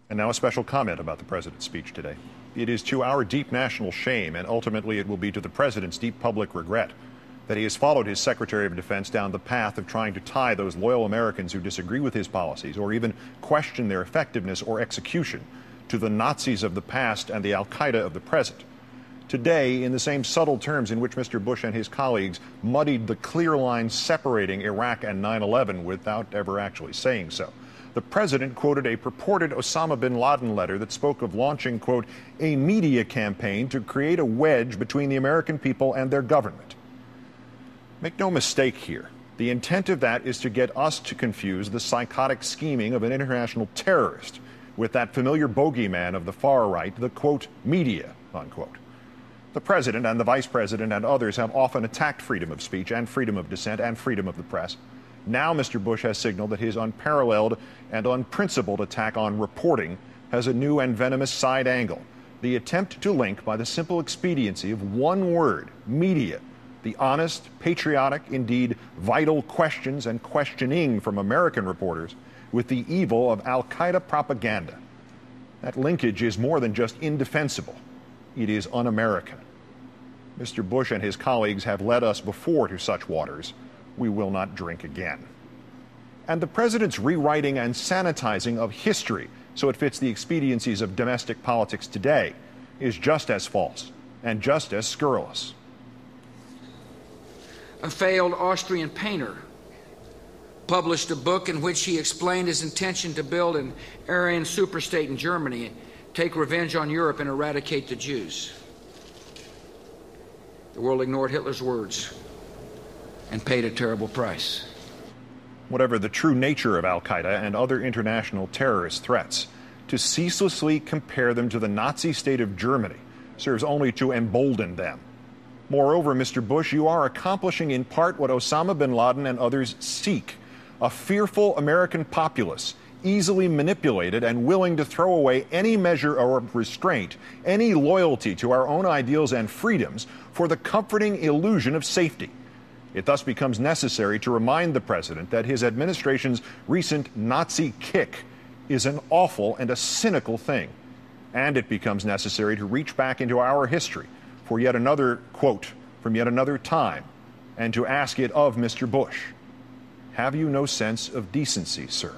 And now a special comment about the president's speech today. It is to our deep national shame, and ultimately it will be to the president's deep public regret, that he has followed his Secretary of Defense down the path of trying to tie those loyal Americans who disagree with his policies or even question their effectiveness or execution to the Nazis of the past and the al-Qaeda of the present. Today, in the same subtle terms in which Mr. Bush and his colleagues muddied the clear line separating Iraq and 9/11 without ever actually saying so, the president quoted a purported Osama bin Laden letter that spoke of launching, quote, a media campaign to create a wedge between the American people and their government. Make no mistake here. The intent of that is to get us to confuse the psychotic scheming of an international terrorist with that familiar bogeyman of the far right, the, quote, media, unquote. The president and the vice president and others have often attacked freedom of speech and freedom of dissent and freedom of the press. Now Mr. Bush has signaled that his unparalleled and unprincipled attack on reporting has a new and venomous side angle. The attempt to link, by the simple expediency of one word, media, the honest, patriotic, indeed vital questions and questioning from American reporters with the evil of al-Qaeda propaganda. That linkage is more than just indefensible. It is un-American. Mr. Bush and his colleagues have led us before to such waters. We will not drink again. And the president's rewriting and sanitizing of history so it fits the expediencies of domestic politics today is just as false and just as scurrilous. A failed Austrian painter published a book in which he explained his intention to build an Aryan superstate in Germany, take revenge on Europe, and eradicate the Jews. The world ignored Hitler's words and paid a terrible price. Whatever the true nature of al-Qaeda and other international terrorist threats, to ceaselessly compare them to the Nazi state of Germany serves only to embolden them. Moreover, Mr. Bush, you are accomplishing in part what Osama bin Laden and others seek, a fearful American populace, easily manipulated and willing to throw away any measure of restraint, any loyalty to our own ideals and freedoms for the comforting illusion of safety. It thus becomes necessary to remind the president that his administration's recent Nazi kick is an awful and a cynical thing. And it becomes necessary to reach back into our history for yet another quote from yet another time and to ask it of Mr. Bush. Have you no sense of decency, sir?